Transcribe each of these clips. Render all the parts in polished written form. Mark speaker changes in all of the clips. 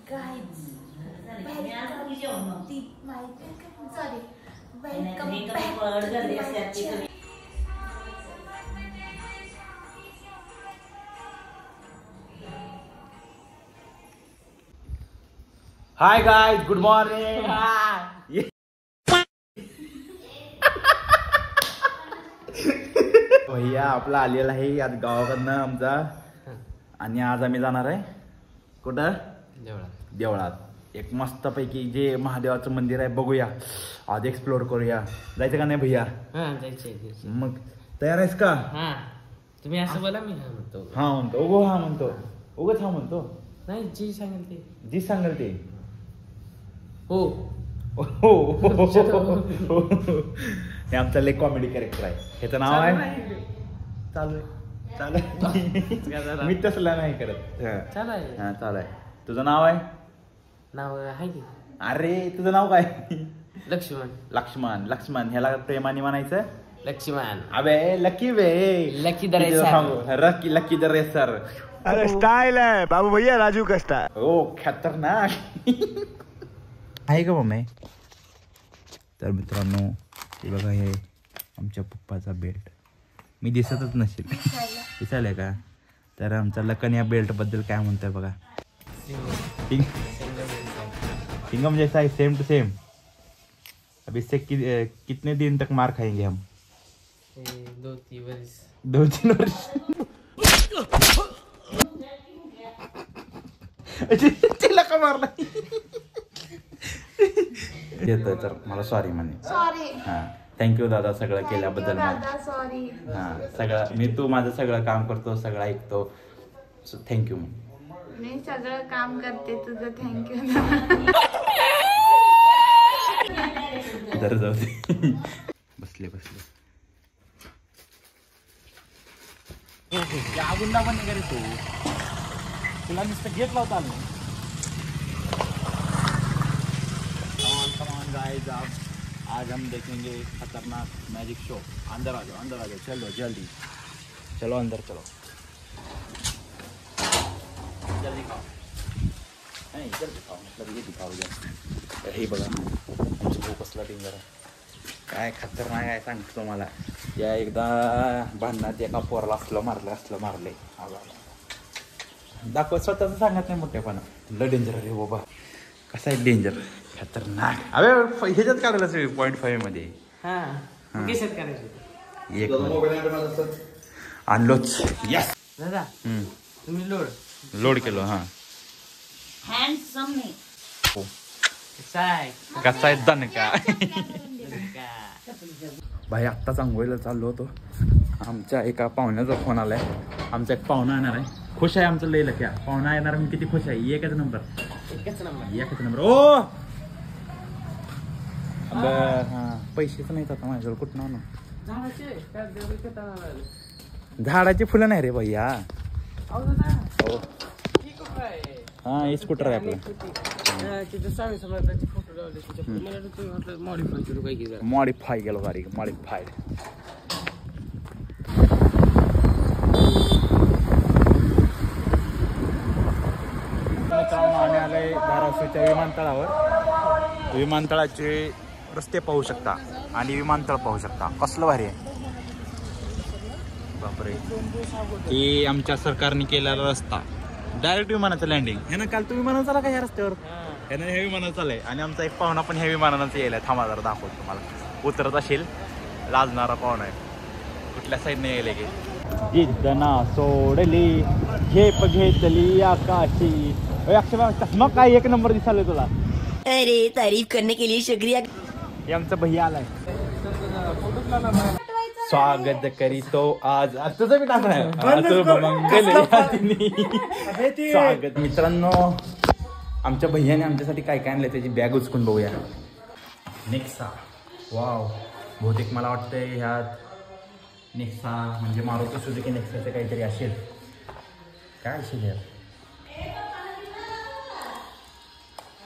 Speaker 1: guys, welcome to my sorry, welcome back to my channel.
Speaker 2: Hi guys, good morning. भैया आपला आलेला आहे आज गावाकडनं आमचा. आणि आज आम्ही जाणार आहे कुठं? देवळात. एक मस्त पैकी जे महादेवाचं मंदिर आहे बघूया, आज एक्सप्लोर करूया. जायचं का नाही भैया?
Speaker 3: जायचंय.
Speaker 2: मग तयार आहेस का?
Speaker 3: तुम्ही असं बोला, मी म्हणतो.
Speaker 2: हा म्हणतो. उगो हा म्हणतो. उगच हा म्हणतो.
Speaker 3: नाही, जी सांगेल ते.
Speaker 2: जी सांगेल ते.
Speaker 3: हो
Speaker 2: हो. हे आमचं लय कॉमेडी कॅरेक्टर आहे. ह्याचं नाव आहे चालू मी तसला नाही करत.
Speaker 3: चालू
Speaker 2: हा चालू आहे. तुझं नाव आहे?
Speaker 3: नाव आहे की.
Speaker 2: अरे तुझं नाव काय?
Speaker 3: लक्ष्मण.
Speaker 2: लक्ष्मण. लक्ष्मण ह्याला प्रेमाने म्हणायचं
Speaker 3: लक्ष्मण.
Speaker 2: अबे लकी बे.
Speaker 3: लकी दरेसर.
Speaker 2: लकी दरेसर.
Speaker 4: अरे स्टाइल है बाबू भैया, राजू का स्टाइल.
Speaker 2: ओ खतरनाक आहे का मम्मी? तर मित्रांनो हे बघा, हे आमच्या पप्पाचा बेल्ट. मी दिसतच नसेल दिसायला का? तर आमचा लखन या बेल्ट बद्दल काय म्हणतोय बघा. सिंगम जैसा है, सेम टू सेम. अब इससे कितने दिन तक मार खाएंगे हम?
Speaker 3: 2-3 वर्ष.
Speaker 2: 2-3 वर्ष. तिला का मारला? येतोय तर मला सॉरी म्हणे.
Speaker 1: सॉरी.
Speaker 2: हा थँक्यू दादा सगळं केल्याबद्दल.
Speaker 1: सॉरी.
Speaker 2: हा सगळं तू माझं सगळं काम करतो, सगळं ऐकतो. So thank you.
Speaker 1: मी सगळं काम करते, तुझं थँक्यू.
Speaker 2: जर जाऊ दे. बसले गुंडा पण निघाले तू. तुला नुसतं गेट लावता आलं. गाइस आज हम देखेंगे खतरनाक मैजिक शो. अंदर आ जाओ. चलो जल्दी चलो, अंदर चलो. जल्दी खाओ. नहीं जल्दी खाओ, मतलब ये दिखाओ. हे बघा आमचं कसला डेंजर आहे. काय खतरनाक आहे सांगतो तुम्हाला. या एकदा भांडणात एका पोराला असलं मारले. दाखव, स्वतःच सांगत नाही मोठेपणा. लय डेंजर आहे बाबा. कसा आहे डेंजर, खतरनाक. अबे ह्याच्यात काढलं 0.5 मध्ये. एक आणलोच. यस
Speaker 3: दादा तुम्ही
Speaker 2: लोड केलो. हा
Speaker 1: हँडसम नाही.
Speaker 2: कसा आहे दणका. भाई आत्ताच आंघोळीला चाललो होतो. आमच्या एका पाहुण्याचा फोन आलाय. आमचा एक पाहुणा येणार आहे. खुश आहे आमचं लय लक्या. पाहुणा येणार मी किती खुश आहे. एकच नंबर. ओ हा पैसेच नाहीत आता माझ्याजवळ. कुठं आणू? झाडाची फुलं नाही रे भैया. हो हा हे स्कूटर आहे आपलं. मॉडिफाय केलो गाडी. मॉडिफाईड. आम्ही आलोय धाराशिवच्या विमानतळावर. विमानतळाचे रस्ते पाहू शकता आणि विमानतळ पाहू शकता. कसलं भारी आहे बापरे. हे आमच्या सरकारने केलेला रस्ता. डायरेक्ट विमानाचं लँडिंग. ह्यानं काल तू विमानानं चाला का ह्या रस्त्यावर? ह्यानं हे विमानानं चालय. आणि आमचा एक पाहुणा पण ह्या विमानानंच यायला. थांबा जरा दाखवतो तुम्हाला. उतरत असेल. लाजणारा पाहुणा आहे. कुठल्या साईडने यायला की जिद्दना सोडली झेप घेतली आकाशी. चष्मा काय एक नंबर दिसायला तुला.
Speaker 5: अरे तारीफ करने के लिए शुक्रिया.
Speaker 2: हे आमचा भैया आलाय. स्वागत करीतो आज. तुझं बी टाकणार स्वागत. मित्रांनो आमच्या भैयाने आमच्यासाठी काय काय आणलंय त्याची बॅग उचकून बघूया. नेक्सा. वाव. बहुतेक मला वाटतंय ह्यात नेक्सा म्हणजे मारुती सुझुकी नेक्साचं काहीतरी असेल. काय असेल यार.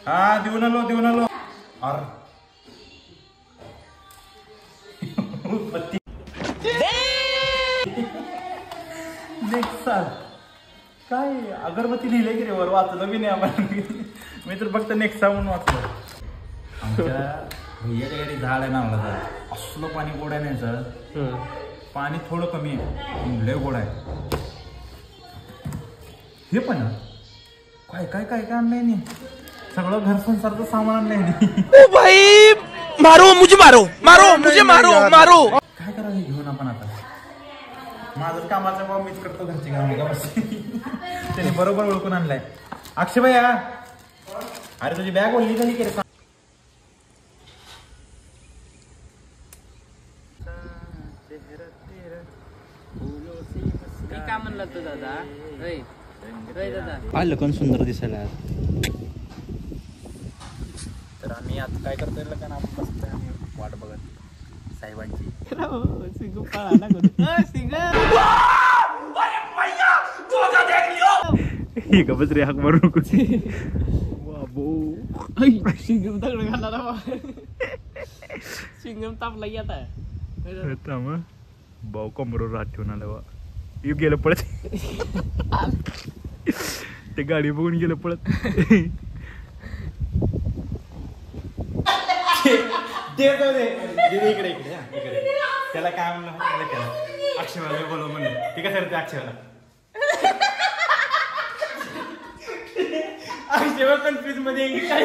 Speaker 2: हा देऊन आलो. अर नेक्सा काय अगरबत्ती लिहिले की रे वर. वाचलं बी नाही आम्हाला. मी तर फक्त नेक्सा म्हणून वाचलो. आमच्या भैयाच्या घरी झाड आहे ना आम्हाला असलं पाणी गोड आहे नाही सर. पाणी थोडं कमी आहे लय गोड आहे. हे पण काय काय काय काय आणलंय नाही सगळं घर संसारचं सामान आणलंय.
Speaker 6: भाई मारो मुझे मारो मारो मुझे मारो मारो.
Speaker 2: काय करावं घेऊन आपण आता. माझं कामाचा भाव मीच करतो घरची काम का बस. त्याने बरोबर ओळखून आणलाय. अक्षय भैया अरे तुझी बॅग ओढली झाली की रे.
Speaker 3: काय म्हणला तू दादा? दादा
Speaker 2: आलं पण सुंदर दिसायला. तर आम्ही आता काय करतोय लग्न आपण बसतोय आम्ही वाट बघत साहेबांची. गबच रे हाक मारू नको.
Speaker 3: सिंगम दगड घालणार सिंगम तापला आता
Speaker 2: भाऊ कमरोवर हात ठेवून आला बा. येऊ गेलं पळत. ते गाडी बघून गेलं पळत. इकडे इकडे त्याला काय म्हणलं अक्षयवाला बोलव म्हणलं. ते कसं करते अक्षयवाला. अक्षयवा कन्फ्युज मध्ये काय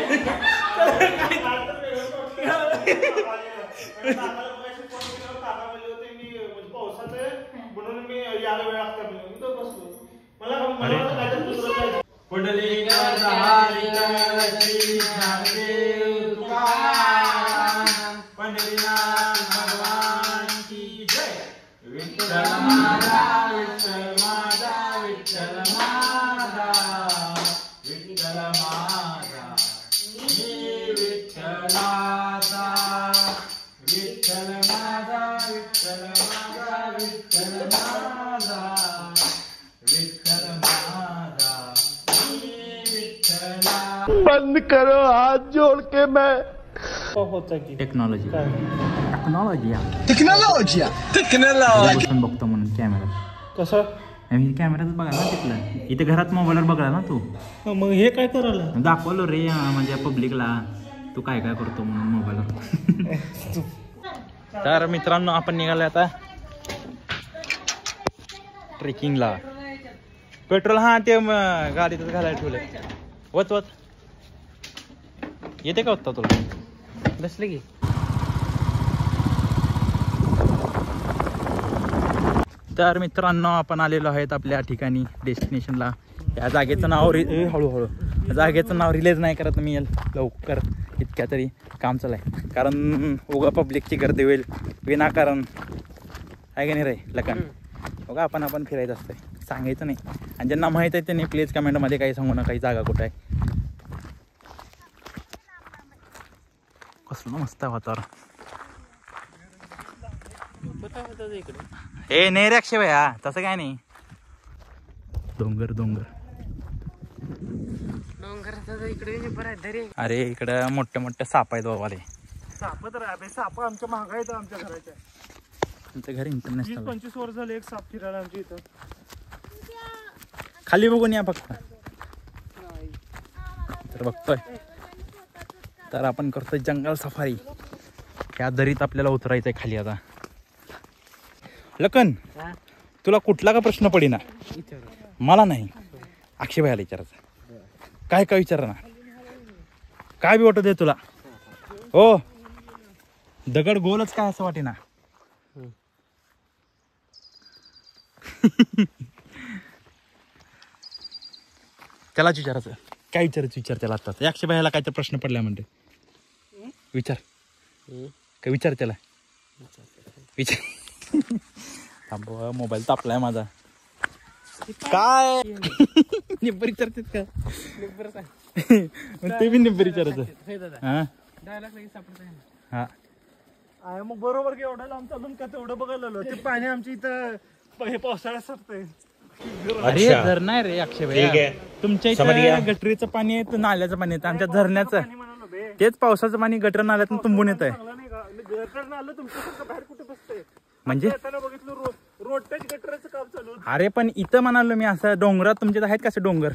Speaker 4: बंद करो हाथ जोड़ के मैं.
Speaker 2: टेक्नॉलॉजी टेक्नॉलॉजी बघतो म्हणून कॅमेरा.
Speaker 7: कसं
Speaker 2: कॅमेराच बघा ना तिथलं. इथे घरात मोबाईलवर बघा ना तू.
Speaker 7: मग हे काय करायला
Speaker 2: दाखवलो रे म्हणजे पब्लिकला तू काय काय करतो म्हणून मोबाईलवर. तर मित्रांनो आपण निघालो आता ट्रेकिंगला. पेट्रोल हा ते गाडीतच घालायला ठेवले. वच वच येते का होता तुला.
Speaker 3: बसले की
Speaker 2: तर मित्रांनो आपण आलेलो आहेत आपल्या ठिकाणी डेस्टिनेशनला. या जागेचं नाव हळूहळू जागेचं नाव रिलीज नाही करत मी लवकर. इतक्या तरी काम चालू आहे कारण उगा पब्लिकची गर्दी होईल विनाकारण आहे की नाही रे लग्न. बघा आपण फिरायचं असतंय सांगायचं नाही. आणि ज्यांना माहीत आहे त्यांनी प्लीज कमेंटमध्ये काही सांगू नका ही जागा कुठं आहे. कसलं मस्त आहे वातावरण. ए नाही रे अक्षय भैया तसं काय नाही. डोंगर डोंगर अरे इकडं मोठे मोठे साप आहेत बाबा. रे
Speaker 7: साप तर साप आमच्या महाग आहेत आमच्या घराच्या.
Speaker 2: आमचं घर इंटरनॅशनल
Speaker 7: 25 वर्ष झाले एक साप फिरायला आमच्या इथं.
Speaker 2: खाली बघून या फक्त. तर बघतोय तर आपण करतोय जंगल सफारी. ह्या दरीत आपल्याला उतरायचंय खाली आता. लखन तुला कुठला का प्रश्न पडेना मला नाही अक्षय भैयाला विचारायचा. काय काय विचार ना काय बी वाटत आहे तुला. हो दगड गोलच काय असं वाटे ना. त्यालाच विचारायचं. काय विचारायचं विचार त्याला आता. अक्षय भैयाला काय तर प्रश्न पडला म्हणते विचार. काय विचार त्याला विचार. थांबवा मोबाईल तापलाय माझा. काय निब्बर विचारतात का. ते बी निब्बर विचारायचं.
Speaker 7: आहे मग बरोबर की एवढं लांब चालून का तेवढं बघायला आलो. ते पाणी आमच्या इथं हे पावसाळ्यात सरतंय.
Speaker 2: अरे धर नाही रे अक्षय भैया तुमच्या इथे गटरीचं पाणी आहे नाल्याचं पाणी येतं. आमच्या झरण्याचं तेच पावसाचं पाणी गटर नाल्यातून तुंबून येत आहे. म्हणजे अरे पण इथं म्हणालो मी असं डोंगरात तुमच्या आहेत कसं डोंगर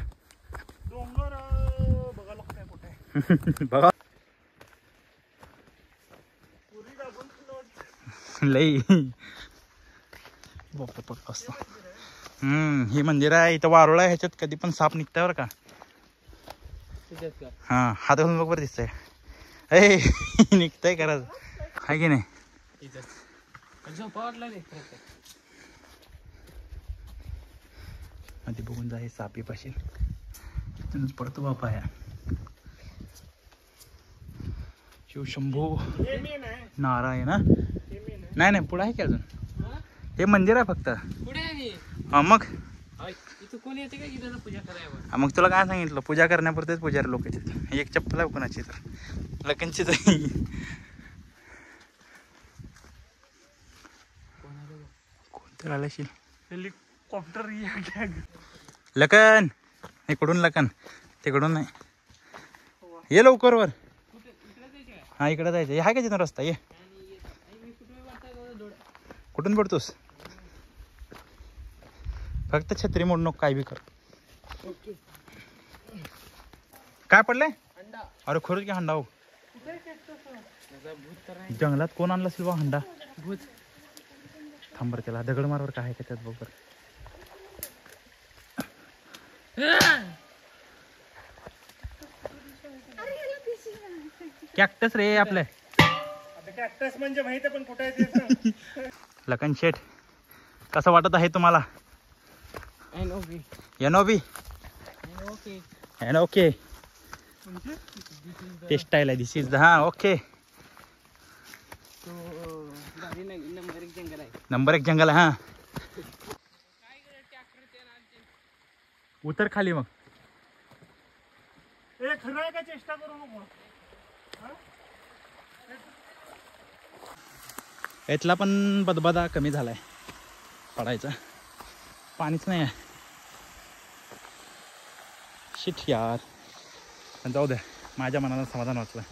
Speaker 2: बघा लई असतो. हे मंदिर आहे इथं वारुळ आहे, ह्याच्यात कधी पण साप निघतंय बरं का. हा हात घालून बघ बरं दिसतंय. ए निघतंय खरंच आहे की नाही. मध्ये बघून जा, हे सापी पाशी तिथूनच पडतो बापा. या शिवशंभू नारायण. नाही नाही पुढे आहे की अजून. हे मंदिर आहे फक्त. हा मग मग तुला काय सांगितलं, पूजा करण्यापुरतेच पुजारी लोक येतात. एक चप्पल आहे कोणाची तर लखनचीच आहे. कोणतं आल्याशील
Speaker 7: हेलिकॉप्टर.
Speaker 2: लखन इकडून, लखन तिकडून नाही. ये लवकर वर. हा इकडे जायचं. हे आहे का तिथून रस्ता. ये कुठून पडतोस. फक्त छत्री मोड नको, काय बी कर. काय पडलंय. अरे खरंच की हंडा. हो जंगलात कोण आणला असेल बा हंडा. थांबर त्याला दगड मारवर काय आहे का त्यात बरोबर. कॅक्टस रे आपलं.
Speaker 7: कॅक्टस म्हणजे माहिती पण कुठे आहे.
Speaker 2: लखन शेठ कसं वाटत आहे तुम्हाला. एनओबी ओके ते स्टाईल आहे. दिस इज द. हा ओके नंबर 1 जंगल आहे. हा उतर खाली मग.
Speaker 7: खरं आहे का, चेष्टा करू नको.
Speaker 2: यातला पण बदबदा कमी झालाय पडायचा. पाणीच नाही आहे. शिट यार. पण जाऊ द्या, माझ्या मनाला समाधान वाटलं.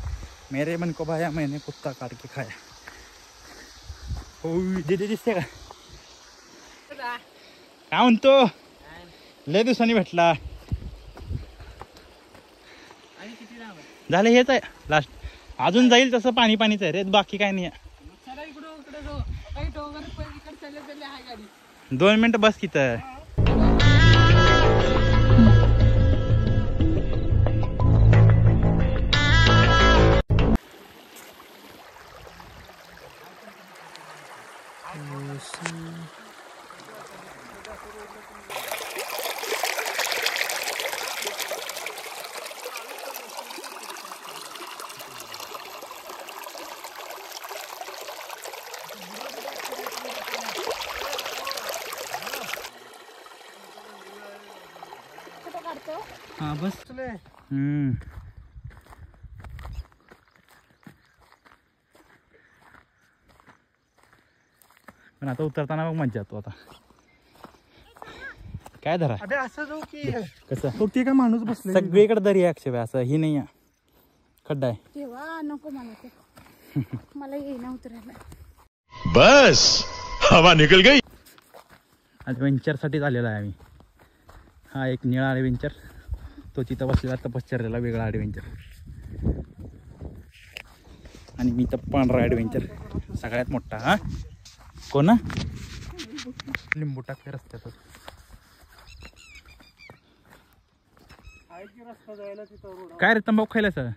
Speaker 2: मेरे मन को भाया मैंने कुत्ता काट के खाया. हो दिदी दिसते का. काय म्हणतो. लय दिवसांनी भेटला. झालं हेच आहे लास्ट. अजून जाईल तसं पाणी पाणीच आहे रे, बाकी काय नाही आहे. 2 मिनिटं बस की तर.
Speaker 7: हा बस.
Speaker 2: पण आता उतरताना मग मज्जा येतो. आता काय धरा.
Speaker 7: अबे असं जाऊ की
Speaker 2: कसं
Speaker 7: ते काय माणूस बसले.
Speaker 2: सगळीकडे दरी आहे अक्षय. असं ही नाही आहे, खड्डा आहे.
Speaker 1: तेव्हा नको मला ते. मला येईना उतरायला.
Speaker 4: बस हवा निकल गई.
Speaker 2: ॲडव्हेंचरसाठीच आलेला आहे आम्ही. हा एक निळा ॲडव्हेंचर, तो तिथं बसलेला तपश्चर्याला वेगळा ॲडव्हेंचर. आणि मी तर पांढरा ॲडव्हेंचर सगळ्यात मोठा. हा कोण लिंबू टाकले रस्त्यातच. काय रे तंबाखू खायला सर.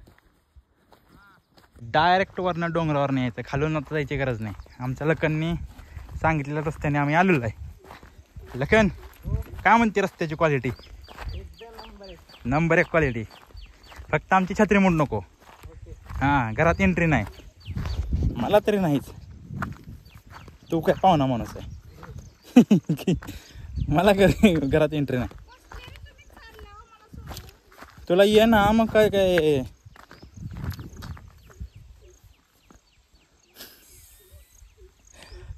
Speaker 2: डायरेक्ट वरनं डोंगरावर नाही यायचं, खालून आता जायची गरज नाही. आमच्या लखननी सांगितलेल्या रस्त्याने आम्ही आलेलो आहे. लखन काय म्हणते रस्त्याची क्वालिटी. Number 1 quality. फक्त आमची छत्री मोड नको. हां घरात एंट्री नाही. मला तरी नाहीच. तू काय पाहुणा माणूस आहे. मला घरात एंट्री नाही. तुला ये ना मग काय काय.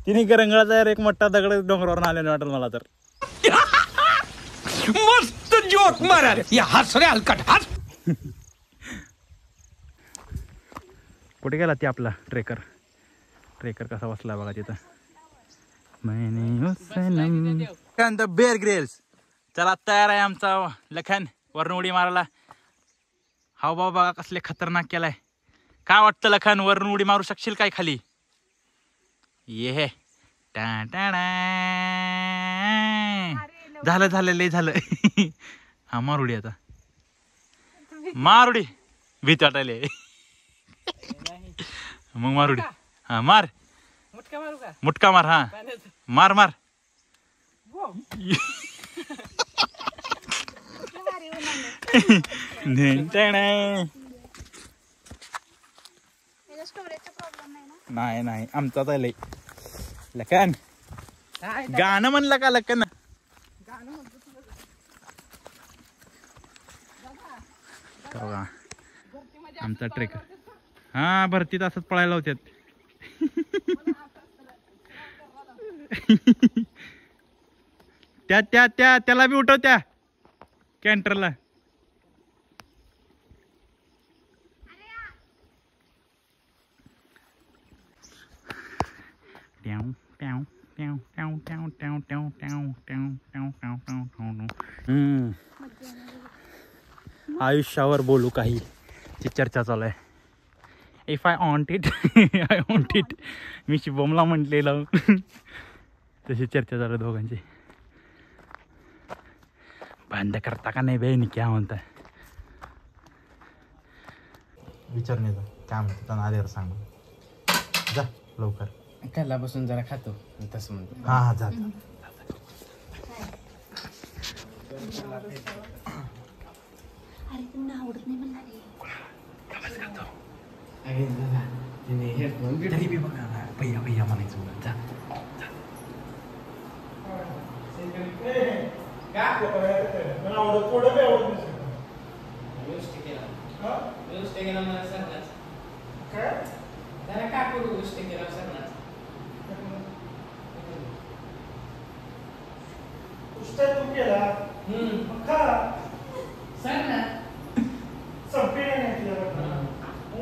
Speaker 2: तिने रंगळाचा एक मोठा दगड डोंगरावर आल्याने वाटेल मला तर.
Speaker 6: मस्त जोक मारा रे. या हस रे हलकट हस.
Speaker 2: कुठे गेला ते आपला ट्रेकर. ट्रेकर कसा बसला बघा तिथं. मैंने बेअर ग्रिल्स. चला तयार आहे आमचा लखन वरून उडी मारायला. हाव बाबा कसले खतरनाक केलाय. काय वाटतं लखन, वरून उडी मारू शकशील काय खाली? ये हे झालं झालं लय झालं. हा मार उडी आता, मार उडी. भीती वाटायले मग मार उडी. हा मार,
Speaker 3: मुटका मारू का?
Speaker 2: मुटका मार. हा मार मार. नाही नाही आमचा चालय. लखन गाणं म्हणलं का लखन? आमचा ट्रेकर. हा भरतीत असंच पळायला होत्यात. त्याला बी उठव त्या कॅन्टरला. आयुष्यावर बोलू काही ची चर्चा चालू आहे. If I want it I want it. मी शिवमला म्हटलेलं तशी चर्चा चालू दोघांची. बंद करता का नाही बहिणी क्या म्हणता? विचार नाही काय म्हणतो त्यांना आल्यावर सांग जा लवकर.
Speaker 3: त्याला बसून जरा खातो तसं म्हणतो.
Speaker 2: हा हा जा. भैया भैया म्हणायचं जा.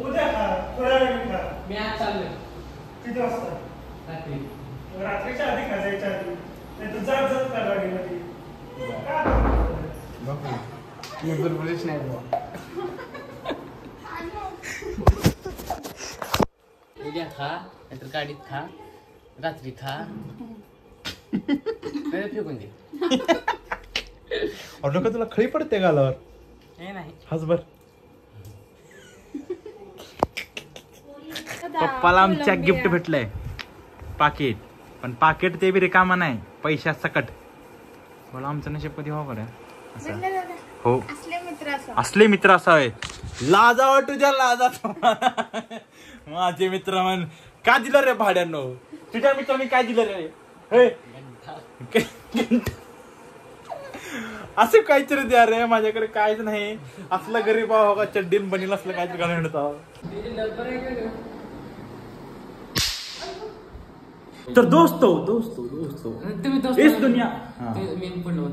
Speaker 7: उद्या खा, थोड्या वेळ खा.
Speaker 3: मी आज चाललोय.
Speaker 7: किती वाजता?
Speaker 3: रात्री.
Speaker 7: रात्रीच्या आधी खा, जायच्या आधी. नाही तर जात जात खा गाडीमध्ये.
Speaker 3: नाही उद्या खा, नाहीतर गाडीत खा, रात्री खा. फेकून दे.
Speaker 2: और लोक तुला खळी पडते गालावर.
Speaker 3: नाही
Speaker 2: हसबर. पप्पाला आमच्या गिफ्ट भेटलंय पाकिट. पण पाकिट ते बी रिकामा नाही, पैशात सकट. बोला आमचं नशीब कधी हो बरं. हो असले मित्र असावे. लाजावं तुझ्या लाजा. माझे मित्र म्हण का दिलं रे भाड्यानो? तुझ्या मित्रांनी काय दिलं रे? असं काहीतरी द्या रे. माझ्याकडे काहीच नाही. असलं गरीब हो का चड्डीन बनील असलं काहीतरी घालून येतो. तर दोस्तों इस दुनिया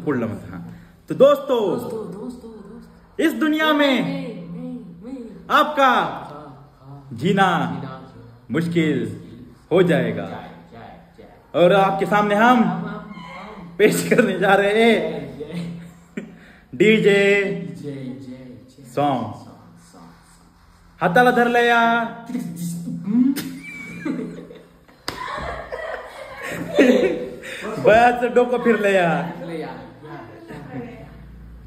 Speaker 2: पुढलं मत. हाँ तो दोस्तों इस दुनिया में आपका जीना मुश्किल हो जाएगा. और आपके सामने हम पेश करने जा रहे हैं डीजे सॉन्ग. हाताला धरलया बयाचं डोकं फिरलया.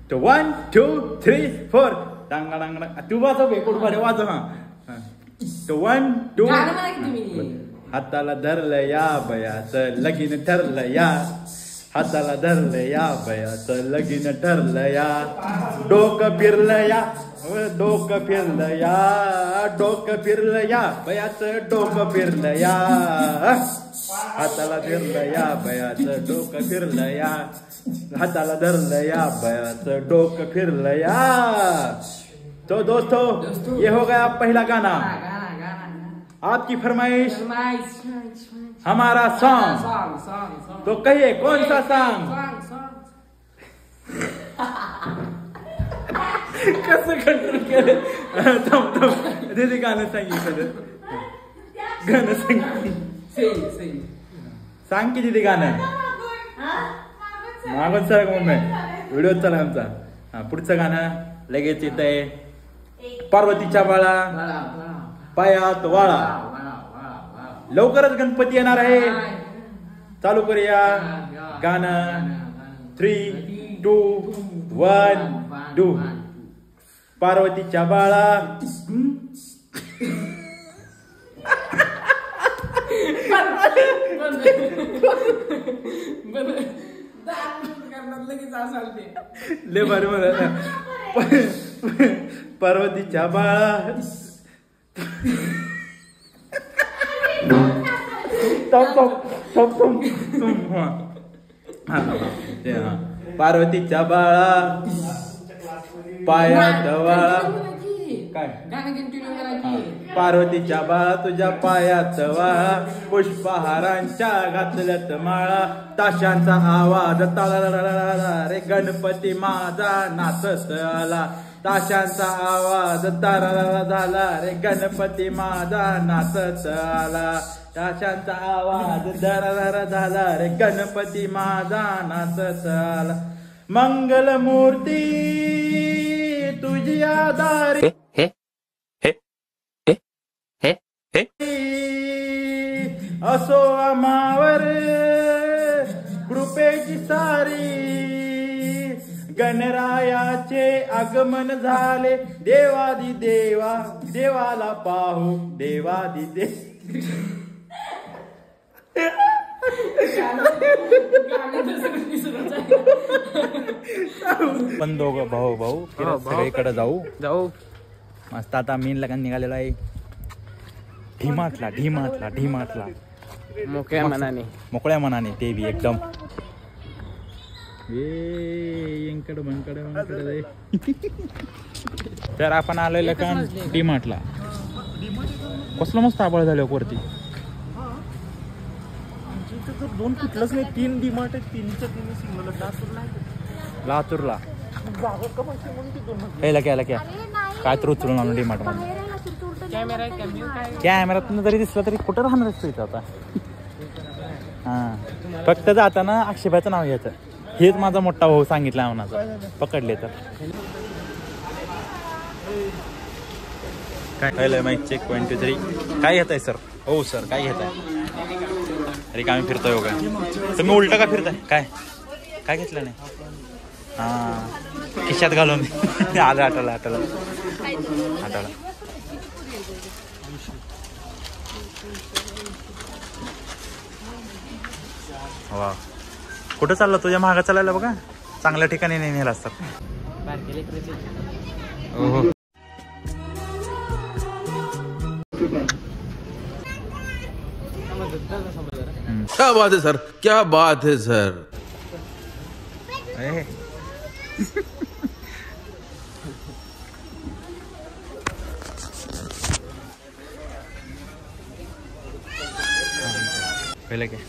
Speaker 2: तो 1 2 3 4 डांगा डांगा. तू वाजव बेकोड भाडे वाजव. हा तो 1 2 हाताला धरलया बयाचं लगीन ठरलया. हाताला धरलया बयाचं लगीन ठरलया. डोकं फिरलया डोकं फिरलया डोकं फिरलया बयाचं डोकं फिरलया. हाताला धरलया बयाचं डोकं फिरलया. हाताला धरलया बयाचं डोकं फिरलया. तो दोस्तों ये हो गया पहला गाना. आपकी फरमाइश हमारा सॉन्ग. तो कहिए कौन सा सॉन्ग? कसं कंट्रोल केलं? दीदी गाणं सांगितलं. गाणं सांग की दीदी गाणं. मागून सर मम्मी व्हिडिओ चालू आमचा. हा पुढचं गाणं लगेच येत आहे. पार्वतीच्या बाळा पायात वाळा. लवकरच गणपती येणार आहे. चालू करूया गाणं. 3, 2, 1 डू. पार्वतीच्या बाळा ले भारी मला. पार्वतीच्या बाळा पार्वतीच्या बाळा पायात वाळा. काय पार्वतीच्या बाळा तुझ्या पायात वाळा. पुष्पहारांच्या घातल्यात माळा. ताशांचा आवाज ताळा रे गणपती माझा नाचत आला. ताशांचा आवाज तारा झाला रे गणपती माझा नाचत आला. ताशांचा आवाज दरारा झाला रे गणपती माझा नाचत आला. मंगलमूर्ती तुझी आधारी असो आम्हावर कृपेची सारी. गणरायाचे आगमन झाले देवादी देवा. देवाला पाहू देवादी देव. पण दोघं भाऊ सगळीकडे जाऊ. मस्त आता मीन लगन निघालेला आहे. ढिमातला मोकळ्या मनाने ते बी एकदम. तर आपण आलेलं का डीमार्टला. कसलं मस्त आबळ झालं वरती.
Speaker 7: दोन कुठलंच नाही, 3 डीमार्ट आहेत. 3च्या 3 सिग्नल.
Speaker 2: लातूरला क्या काय तर उचलून आणून डीमार्ट मध्ये. कॅमेऱ्यातून जरी दिसला तरी कुठं राहणार इथं आता. हा फक्त जाताना आक्षेपाचं नाव घ्यायचं. हेच माझा मोठा भाऊ सांगितला माझा. पकडले तर काय माईक चेक 1 2 3. काय घेताय सर? हो सर काय घेताय? अरे काय फिरतोय हो काय? तुम्ही उलट का फिरताय? काय घेतलं नाही? हा खिशात घालून आलं. आठवलं. वा कुठं चाललं? तुझ्या महागा चालायला बघा. चांगल्या ठिकाणी नाही नेला असतात.
Speaker 8: क्या बात है सर, क्या बात है सर.
Speaker 2: पहिले काय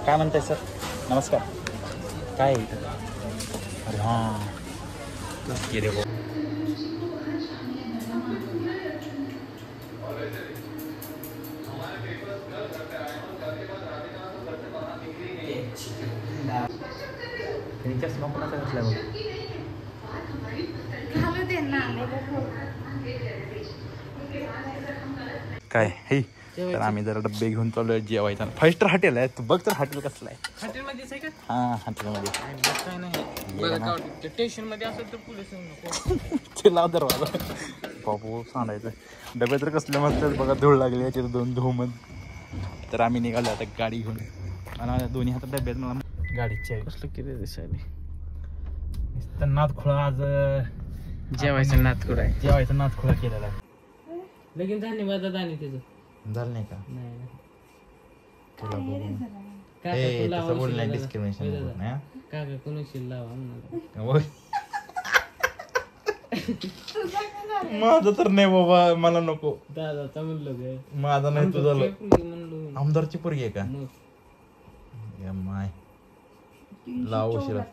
Speaker 2: काय म्हणताय सर? नमस्कार. काय अरे हां ये देखो. चष्मा कोणाचा घातला बघ.
Speaker 1: घालू दे ना.
Speaker 2: काय हे तर आम्ही जरा डब्बे घेऊन चाललोय जेवायचा. 5 स्टार हॉटेल आहे. तू बघ तर हॉटेल कसलं आहे.
Speaker 3: हॉटेलमध्येच आहे का?
Speaker 2: हा हॉटेलमध्ये.
Speaker 3: काय नाही स्टेशनमध्ये असेल तर पोलीस
Speaker 2: ते लाव दरवाजा. बापू सांगायचं डबे तर कसले मस्त बघा. धूळ लागली याचे 2 धुमन. तर आम्ही निघालो आता गाडी घेऊन. आणि दोन्ही हातात डब्यात मला गाडीची आहे.
Speaker 3: कसलं किती दिसायला
Speaker 2: नाथ खुळा आज
Speaker 3: जेवायचं नात कुठं आहे.
Speaker 2: जेवायचा नाथ खुळा केलेला आहे.
Speaker 3: लगीन झाले माझा दाणी त्याचं
Speaker 2: झालं नाही का?
Speaker 3: नाही
Speaker 2: तुला बघून
Speaker 3: काका तुला
Speaker 2: तसं बोलणं डिस्क्रिमिनेशन नाही.
Speaker 3: काका कोणाशी लावा
Speaker 2: माझं तर नाही बाबा. मला नको.
Speaker 3: दादाचा म्हणलं ग.
Speaker 2: माझा नाही तुझा.
Speaker 3: म्हणलो
Speaker 2: आमदारची पोरगी आहे का? माय लाव शिरा.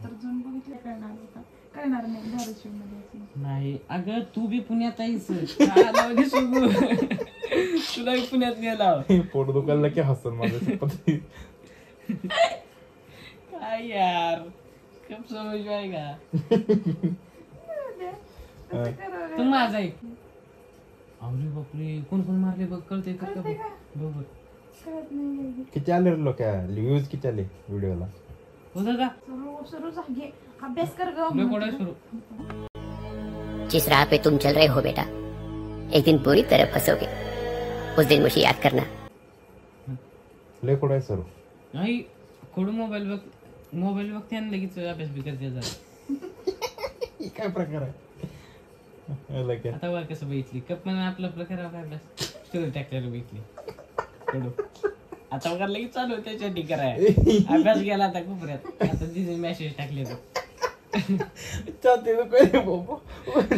Speaker 1: करणार नाही धाराशिव मध्ये.
Speaker 3: नाही अगं तू बी पुण्यात आहेस का लावली शोधू? तुला बी पुण्यात गेला
Speaker 2: पोट दुखायला की हसन माझं
Speaker 3: काय यार खूप समज आहे का तू माझा ऐक. अरे बापरे कोण कोण मारले बघ कळते का बरोबर
Speaker 1: कळत नाही.
Speaker 2: किती आले लोक व्ह्यूज किती आले व्हिडिओला?
Speaker 3: होतं का
Speaker 1: सुरू घे अभ्यास कर ग.
Speaker 3: कोणा सुरू
Speaker 5: जिस राह पे तुम चल रहे हो बेटा, एक दिन पूरी तरह फंसोगे. उस दिन मुझे याद करना.
Speaker 2: लय कुठं आहे सर?
Speaker 3: नाही खोडू मोबाईल बघते आणि लगेच अभ्यास बी करते जरा.
Speaker 2: काय प्रकार आहे?
Speaker 3: आता वर कसं बघितली कप म्हणून आपला प्रकार अभ्यास स्टोरी टाकलेला बघितली खोडू. आता बघा लगेच चालू त्याच्यासाठी कराय अभ्यास गेला आता कोपऱ्यात. आता तिथे मेसेज टाकले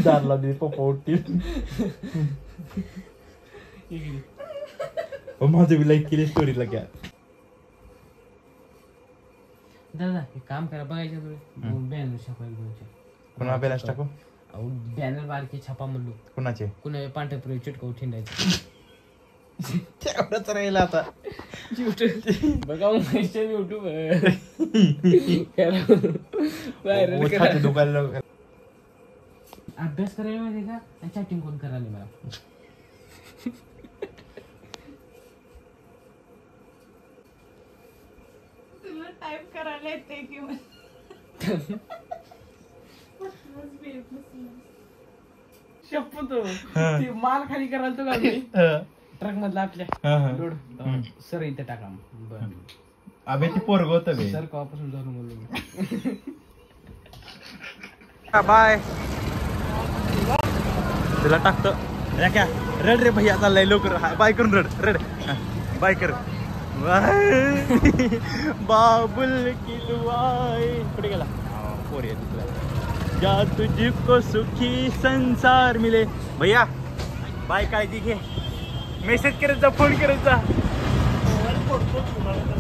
Speaker 2: दारला दे पप्पा उठतील. माझं बी लाईक केली स्टोरीला क्या.
Speaker 3: दादा एक काम करा बघायचं बॅनर छापायला.
Speaker 2: कुणा बेलाच टाकू?
Speaker 3: बॅनर बारके छापा म्हणलो.
Speaker 2: कुणाचे?
Speaker 3: कुणा पांढरे पुरे चिटकवून ठेवायचं.
Speaker 2: तेवढंच राहील आता.
Speaker 3: बघा युट्यूब
Speaker 2: दुकान
Speaker 3: अभ्यास करायला माहिती का चॅटिंग कोण करायला मला.
Speaker 1: तुला टाईप करायला येते की
Speaker 3: शपथ ते माल खाली करायला तो ट्रक मधला आपल्या लोड सर इथे टाका. बरं
Speaker 2: अबे ते पोरग होत
Speaker 3: सर कवापासून जाऊन म्हणलो.
Speaker 2: बाय तुला टाकतो क्या रड रे भैया चाललाय लवकर. बाय करून रड बाय कर. बाबुल किलवाय कुठे गेला पोर या तुझको सुखी संसार मिले. भैया बाय काळजी घे. मेसेज करत जा फोन करत जा.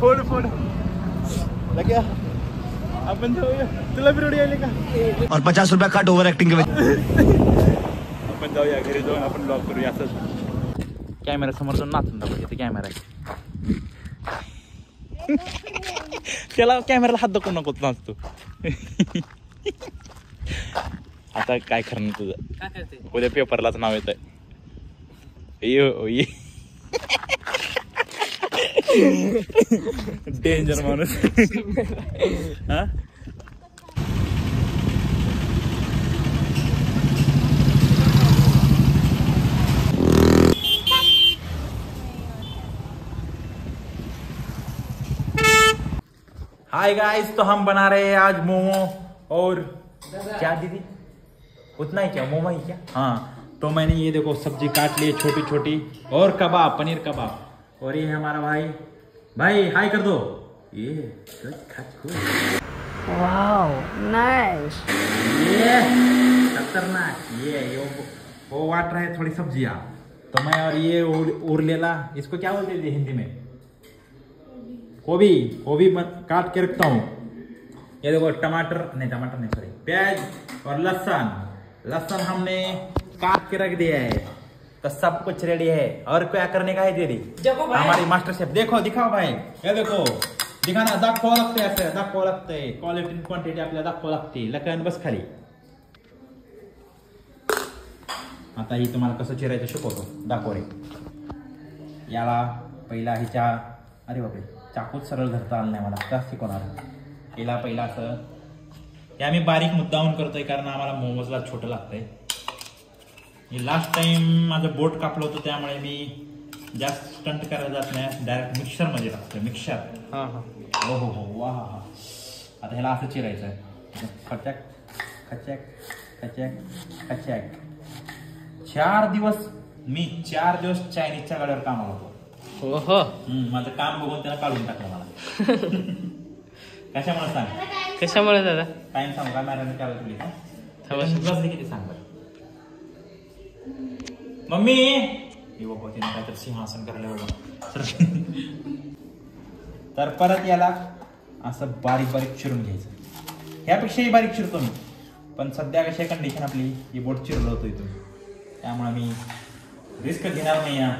Speaker 2: फोन लग्या आपण जाऊया. तुला बिरोडी आले का?
Speaker 6: और 50 रुपया कट ओवर एक्टिंग के
Speaker 2: आपण जाऊया घरी जाऊन आपण ब्लॉग करूया. असंच कॅमेरा समोर जाऊन नाचून दाखवू. इथे कॅमेरा आहे. त्याला कॅमेराला हात दाखवू नको नाचतो. आता काय खरं तुझं उद्या पेपरलाच नाव येत आहे. डेंजर माणूस. हा हाय गाइस, तो हम बना रहे हैं आज मोमो और क्या दीदी उतना ही क्या मोमो ही क्या. हाँ तो मैंने ये देखो सब्जी काट ली छोटी छोटी और कबाब पनीर कबाब. और ये हमारा भाई हाय कर दो. ये
Speaker 1: वाव नाइस.
Speaker 2: ये खतरनाक. ये वो वाट रहे थोड़ी सब्जियां तो मैं और ये उरलेला इसको क्या बोलते थे हिंदी में? गोभी काट के रखता हूँ. ये देखो टमाटर नहीं सॉरी प्याज और लहसुन हमने काट के रख दिया है. तो सब कुछ रेडी है. और क्या करने का है दीदी? हमारी मास्टर शेफ देखो दिखाओ भाई. ये देखो दिखाना दाखवा लागते असं दाखवा लागते. क्वालिटी क्वांटिटी आपल्याला दाखवा लागते. लकन बस खाली. आता ही तुम्हाला कसं चिरायचं शिकवतो. दाखव रे. याला पहिला हिच्या अरे बापरे चाकूच सरळ धरता आलं नाही मला. जास्त शिकवणार. याला पहिला असं हे आम्ही बारीक मुद्दाहून करतोय कारण आम्हाला मोमोजला छोटं लागतंय. लास्ट टाइम माझं बोट कापलं होतं त्यामुळे मी जास्त स्टंट करायला जात नाही. डायरेक्ट मिक्सरमध्ये टाकतोय. मिक्सर. हां हो हो हो वा हा. आता ह्याला असं चिरायचं आहे. खचॅक खचॅक खचॅक खचॅक. 4 दिवस चायनीजच्या गाड्यावर कामाला होतो. माझं काम बघून त्याला काढून टाकलं मला. कशामुळे सांग.
Speaker 3: कशामुळे दादा
Speaker 2: टाइम सांगू का मॅडम काय तुला किती सांग मम्मी. बाबा तिने काहीतरी सिंहासन करायला बाबा. तर परत याला असं बारीक बारीक चिरून घ्यायचं. ह्यापेक्षाही बारीक चिरतो मी. पण सध्या कशी कंडिशन आपली ही बोट चिरलं होतो इथून, त्यामुळे मी रिस्क घेणार नाही या.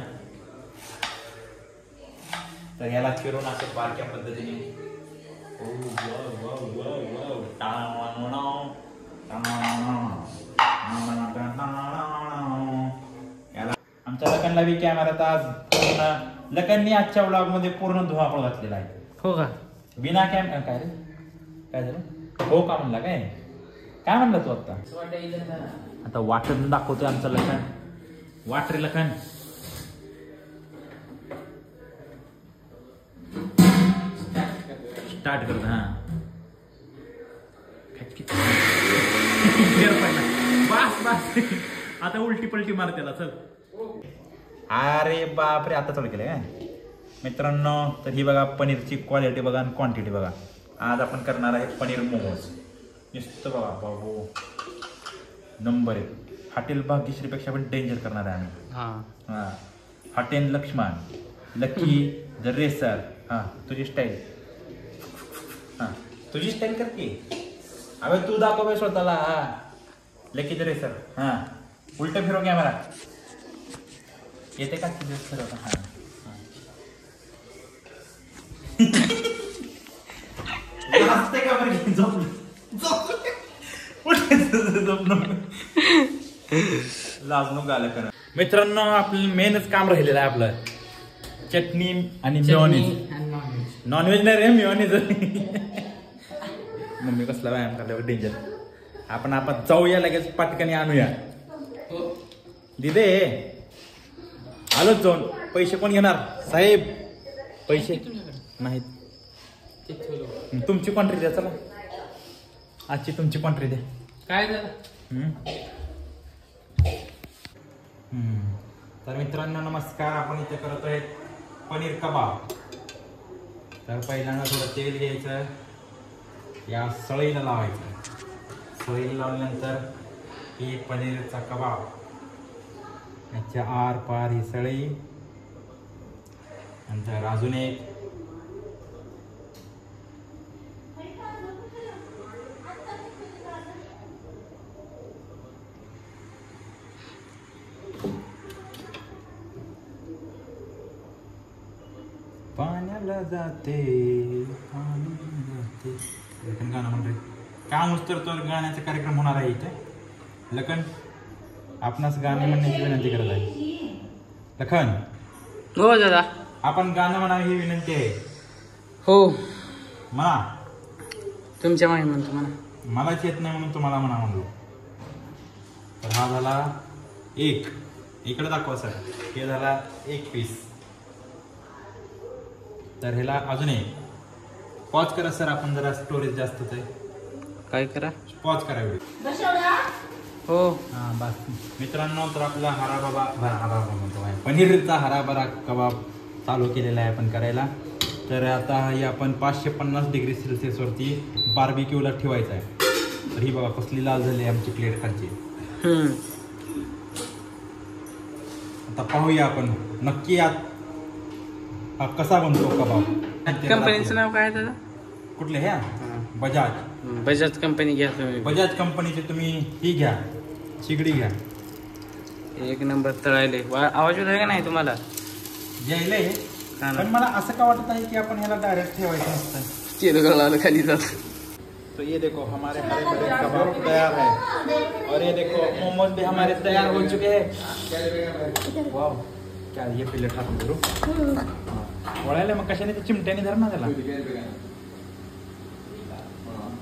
Speaker 2: तर याला चिरून असं बारक्या पद्धतीने याला आमच्या लखनला बी कॅमेरात आज पूर्ण लखननी आजच्या व्लॉग मध्ये पूर्ण धुवापळ घातलेला आहे.
Speaker 3: हो का?
Speaker 2: बिना कॅमेरा काय रे काय झालं? हो का म्हणला काय म्हणला तू आता? आता वाटण दाखवतोय आमचं लखन. वाट रे लखन. स्टार्ट करत. हा बस बस आता उलटी पलटी मार त्याला. चल. अरे बापरे आता चालू केलं काय मित्रांनो? तर ही बघा पनीरची क्वालिटी बघा आणि क्वांटिटी बघा. आज आपण करणार आहे पनीर मोमोज. नुसतं बघा बाबू नंबर 1. हॉटेल भाग्यश्रीपेक्षा पण डेंजर करणार आहे आम्ही. हा hotel Lakshman lucky the racer. हा तुझी स्टाईल. हा तुझी स्टाईल कर की. अबे तू दाखव स्वतःला. Lucky the racer. हा उलट फिरव कॅमेरा. येते का किती दिवस फिरवता? हा का बरं? लाज नको आलं करा. मित्रांनो आपलं मेनच काम राहिलेलं आहे आपलं चटणी आणि मेयोनीज. नॉनव्हेज नाही रे मेयोनीज. मम्मी कसला व्यायाम करल्यावर डेंजर. आपण जाऊया लगेच पटकन आणूया. दिदे आलोच जाऊन. पैसे कोण घेणार साहेब? पैसे नाहीत. तुमची कॉन्ट्री द्या. चला आजची तुमची कॉन्ट्री द्या.
Speaker 3: काय झालं?
Speaker 2: तर मित्रांनो नमस्कार. आपण इथे करत आहे पनीर कबाब. तर पहिल्यांदा थोडं तेल घ्यायचं. या सळईला लावायचं. सळईला लावल्यानंतर ही पनीरचा कबाब. याच्या आर पार ही सळई. नंतर अजून एक. पाण्याला जाते लखन गाणं म्हणते. काम उस्तर तर गाण्याचा कार्यक्रम होणार आहे इथे. लखन आपणास गाणे म्हणण्याची विनंती करत आहे. लखन.
Speaker 3: हो दादा.
Speaker 2: आपण गाणं म्हणावं ही विनंती आहे.
Speaker 3: हो
Speaker 2: म्हणा.
Speaker 3: तुमच्या मागे म्हणतो म्हणा.
Speaker 2: मलाच येत नाही म्हणून तुम्हाला म्हणा म्हणलो. तर हा झाला 1. इकडे दाखवा सर. हे झाला 1 पीस. तर ह्याला अजून एक. पॉज करा सर. आपण जरा स्टोरेज जास्तच आहे.
Speaker 3: काय करा?
Speaker 2: पॉज करा.
Speaker 3: हो
Speaker 2: हा बस. मित्रांनो तर आपला हराबरा म्हणतो आहे पनीरचा हराबरा कबाब चालू केलेला आहे आपण करायला. तर आता ही आपण 550 डिग्री सेल्सिअसवरती बार्बिक्यूला ठेवायचं आहे. तर ही बघा कसली लाल झाली आमची प्लेट खालची. आता पाहूया आपण नक्की हा कसा बनतो कबाब.
Speaker 3: कंपनीचं नाव काय दादा?
Speaker 2: कुठले? ह्या
Speaker 3: बजाज कंपनी घ्या तुम्ही.
Speaker 2: बजाज कंपनीचे तुम्ही ही घ्या. शिगडी घ्या.
Speaker 3: 1 नंबर तळायले. आवाज होत आहे का नाही तुम्हाला?
Speaker 2: घ्यायले. पण मला असं का वाटत आहे की आपण ह्याला डायरेक्ट ठेवायचं नसतं.
Speaker 3: चिरगळाला खाली जात.
Speaker 2: तो ये देखो हमारे हरे भरे कबाब तैयार है. और ये देखो मोमोज भी हमारे तैयार हो चुके हैं. वाव क्या ये प्लेट हाथ करू वळायला मग कशाने? चिमट्याने धर ना त्याला.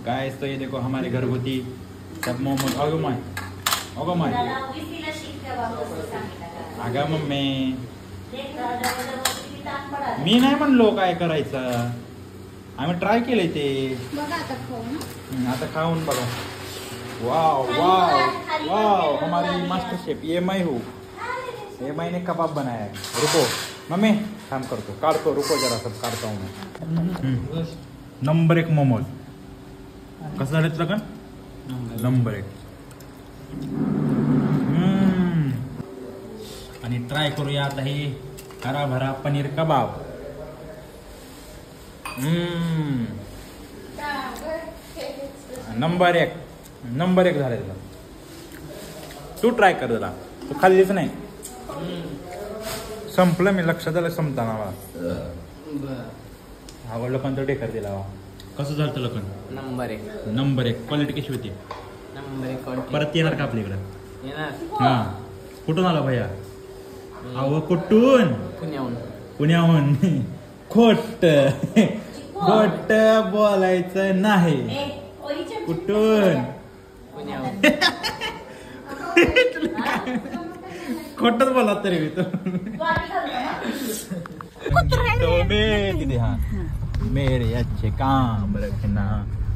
Speaker 2: गाइस तो ये देखो हमारे घरगुती सब मोमोज. अगो माय अगं मम्मी मी नाही म्हणलो काय करायचं. आम्ही ट्राय केलंय ते. आता खाऊन बघा. वाव वाव वाव हमारी मास्टर शेफ ये मैं हूँ. ये मैंने कबाब बनाया है. रुको मम्मी काम करतो काढतो. रुको जरा सब काढता हूँ मैं. नंबर 1 मोमोज. कसं झालं तुला? नंबर 1. आणि ट्राय करूया आता ही हराभरा पनीर कबाब. नंबर 1. नंबर 1 झालाय तुला. तू ट्राय कर जरा. तू खाल्लीच नाही. संपलं मी लक्षात आलं संपताना मला. आवडलं पण तो टेकर दिला. कसं झालं तुला पण? नंबर 1 क्वालिटी कशी होती?
Speaker 3: नंबर 1
Speaker 2: परत येणार का आपल्या इकडं?
Speaker 3: येणार.
Speaker 2: हा. कुठून आला भैया? अहो कुठून? पुण्याहून. खोट बोलायचं नाही. कुठून? खोटच बोला तरी मी तो तिथे. हा मेरे अच्छे काम रखना.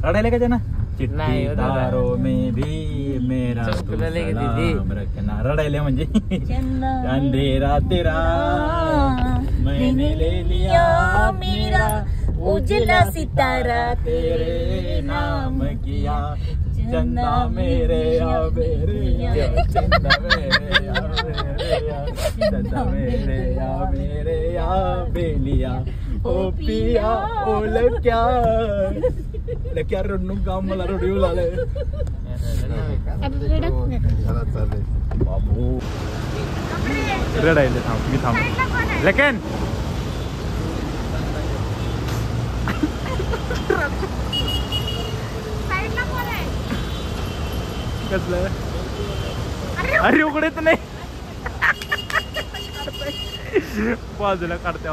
Speaker 2: रडायला का ना? चिट्ठी तारों में भी मेरा सलाम रखना. रडायला म्हणजे अंधेरा तेरा मैंने ले लिया मेरा उजला सितारा तेरे नाम किया. चंदा मेरे या मेरे या चंदा मेरे या मेरे या चंदा मेरे या मेरे या बेलिया ओ पिया ओ लक्या रडू का मला रडू येऊ लागलं. बाबू रडायला थांब. मी थांब लेकिन कसलं अरे उघडत नाही. बाजूला काढते.